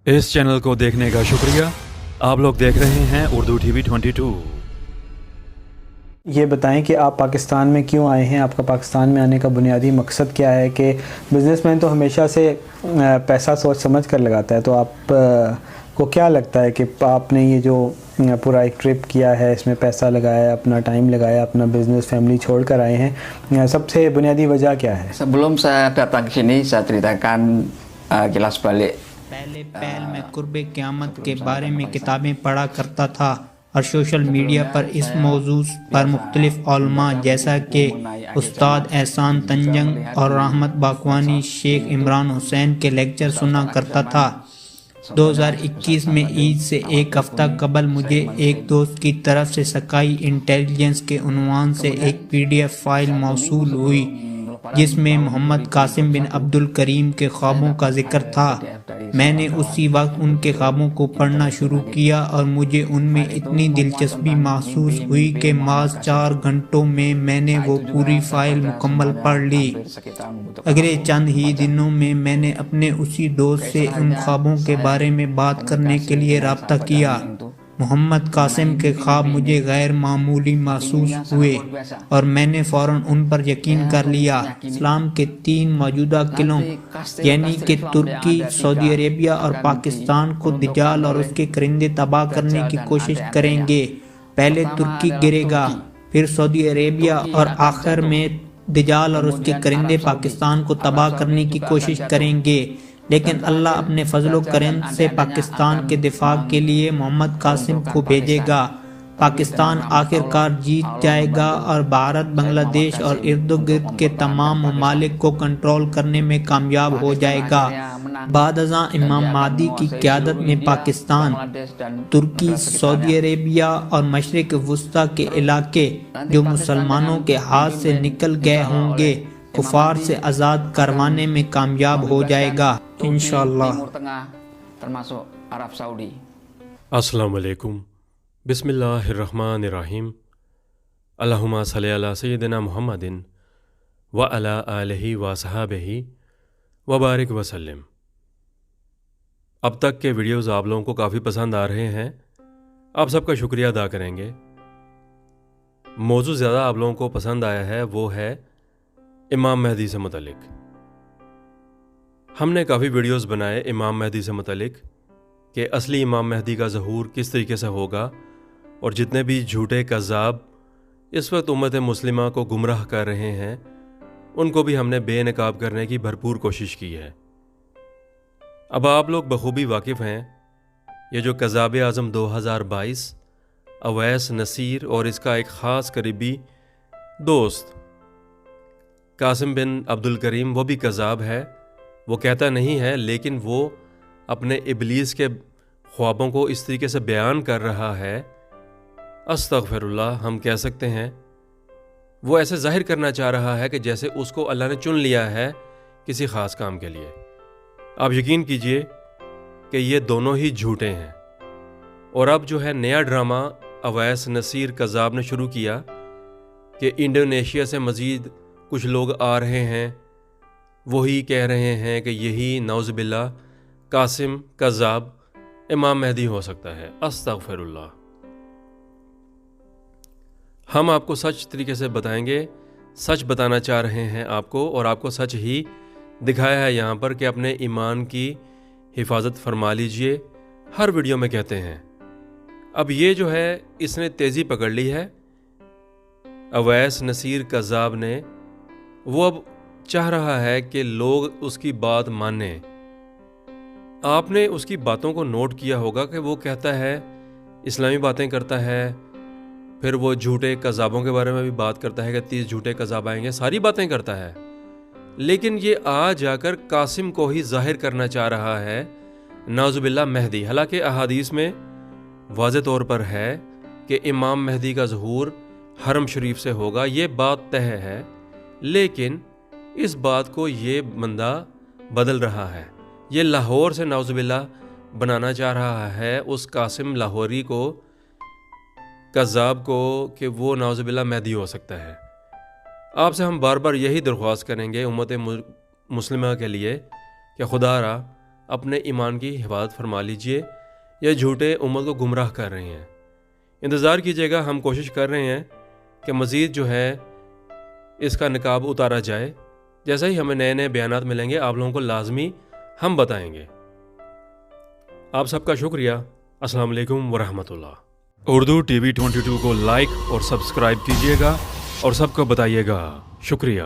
इस चैनल को देखने का शुक्रिया। आप लोग देख रहे हैं उर्दू टीवी 22। ये बताएं कि आप पाकिस्तान में क्यों आए हैं, आपका पाकिस्तान में आने का बुनियादी मकसद क्या है? कि बिजनेसमैन तो हमेशा से पैसा सोच समझ कर लगाता है, तो आप को क्या लगता है कि आपने ये जो पूरा एक ट्रिप किया है, इसमें पैसा लगाया, अपना टाइम लगाया, अपना बिजनेस फैमिली छोड़ कर आए हैं, सबसे बुनियादी वजह क्या है? Sebelum saya datang ke sini, saya ceritakan kilas balik. पहले मैं कुर्बे क़यामत के बारे में किताबें पढ़ा करता था और सोशल मीडिया पर इस मौजू पर मुख्तलिफ उलमा जैसा कि उस्ताद एहसान तंजंग और रहमत बाकवानी, शेख इमरान हुसैन के लेक्चर सुना करता था। 2021 में ईद से एक हफ्ता कबल मुझे एक दोस्त की तरफ से स्काई इंटेलिजेंस के उन्वान से एक PDF फाइल मौसूल हुई जिसमें मोहम्मद कासिम बिन अब्दुल करीम के ख्वाबों का जिक्र था। मैंने उसी वक्त उनके ख्वाबों को पढ़ना शुरू किया और मुझे उनमें इतनी दिलचस्पी महसूस हुई कि महज 4 घंटों में मैंने वो पूरी फाइल मुकम्मल पढ़ ली। अगले चंद ही दिनों में मैंने अपने उसी दोस्त से उन ख्वाबों के बारे में बात करने के लिए राब्ता किया। मोहम्मद कासिम के ख्वाब मुझे गैर मामूली महसूस हुए और मैंने फ़ौरन उन पर यकीन कर लिया। इस्लाम के 3 मौजूदा किलों यानी कि तुर्की, सऊदी अरेबिया और पाकिस्तान को दज्जाल और उसके करिंदे तबाह करने की कोशिश करेंगे। पहले तुर्की गिरेगा, फिर सऊदी अरेबिया और आखिर में दज्जाल और उसके करिंदे पाकिस्तान को तबाह करने की कोशिश करेंगे। लेकिन अल्लाह अपने फजलो करम से पाकिस्तान के दिफा के लिए मोहम्मद कासिम को भेजेगा। पाकिस्तान आखिरकार जीत जाएगा और भारत, बांग्लादेश और इर्द गिर्द के तमाम ममालिक को कंट्रोल करने में कामयाब हो जाएगा। बाद अज़ां इमाम महदी की क़यादत में पाकिस्तान, तुर्की, सऊदी अरेबिया और मशरिक़ वस्ता के इलाके जो मुसलमानों के हाथ से निकल गए होंगे, कुफार से आज़ाद करवाने में कामयाब हो जाएगा इंशाअल्लाह। अस्सलाम वालेकुम, बिस्मिल्लाहिर्रहमानिर्रहीम, अल्लाहुम्मा सल्ली अला सय्यिदिना मुहम्मदिन व अला आलिहि व सहाबिहि व बारिक वसल्लम। अब तक के वीडियोज़ आप लोगों को काफ़ी पसंद आ रहे हैं, आप सबका शुक्रिया अदा करेंगे। मौजू ज़्यादा आप लोगों को पसंद आया है वो है इमाम महदी से मुतल्लिक। हमने काफ़ी वीडियोस बनाए इमाम महदी से मुतल्लिक कि असली इमाम महदी का ज़हूर किस तरीके से होगा, और जितने भी झूठे कज़्ज़ाब इस वक्त उम्मत मुस्लिमा को गुमराह कर रहे हैं उनको भी हमने बेनकाब करने की भरपूर कोशिश की है। अब आप लोग बखूबी वाकिफ़ हैं, ये जो कज़्ज़ाब आज़म 2022 अवैस नसीर और इसका एक ख़ास करीबी दोस्त कासिम बिन अब्दुल करीम, वो भी कज़्ज़ाब है। वो कहता नहीं है लेकिन वो अपने इबलीस के ख्वाबों को इस तरीके से बयान कर रहा है, अस्तग़फिरुल्लाह हम कह सकते हैं। वो ऐसे ज़ाहिर करना चाह रहा है कि जैसे उसको अल्लाह ने चुन लिया है किसी ख़ास काम के लिए। आप यकीन कीजिए कि ये दोनों ही झूठे हैं। और अब जो है नया ड्रामा अवैस नसीर कज़्ज़ाब ने शुरू किया कि इंडोनेशिया से मज़ीद कुछ लोग आ रहे हैं, वही कह रहे हैं कि यही नौज़बिल्लाह कासिम कज़्ज़ाब इमाम महदी हो सकता है। अस्तग़फिरुल्लाह। हम आपको सच तरीके से बताएंगे, सच बताना चाह रहे हैं आपको, और आपको सच ही दिखाया है यहाँ पर कि अपने ईमान की हिफाजत फरमा लीजिए। हर वीडियो में कहते हैं। अब ये जो है इसने तेज़ी पकड़ ली है, अवैस नसीर कज़्ज़ाब ने। वो अब चाह रहा है कि लोग उसकी बात माने। आपने उसकी बातों को नोट किया होगा कि वो कहता है इस्लामी बातें करता है, फिर वो झूठे कज़्ज़ाबों के बारे में भी बात करता है कि 30 झूठे कज़्ज़ाब आएंगे, सारी बातें करता है। लेकिन ये आ जाकर कासिम को ही ज़ाहिर करना चाह रहा है नाज़ुबिल्लाह महदी। हालांकि अहादीस में वाज़े तौर पर है कि इमाम महदी का ज़हूर हरम शरीफ से होगा, ये बात तय है। लेकिन इस बात को ये बंदा बदल रहा है। ये लाहौर से नाउज़ुबिल्लाह बनाना चाह रहा है उस कासिम लाहौरी को, कज़्ज़ाब को, कि वो नाउज़ुबिल्लाह महदी हो सकता है। आपसे हम बार बार यही दरख्वास्त करेंगे उम्मत मुस्लिमा के लिए कि खुदारा اپنے ایمان کی حفاظت فرما لیجئے یا جھوٹے امت کو گمراہ کر رہے ہیں۔ انتظار کیجیے گا، ہم کوشش کر رہے ہیں کہ مزید جو ہے اس کا نقاب اتارا جائے۔ جیسا ہی ہمیں نئے نئے بیانات ملیں گے آپ لوگوں کو لازمی ہم بتائیں گے۔ آپ سب کا شکریہ۔ السلام علیکم ورحمۃ اللہ۔ اردو ٹی وی 22 کو لائک اور سبسکرائب کیجیے گا اور سب کو بتائیے گا۔ شکریہ۔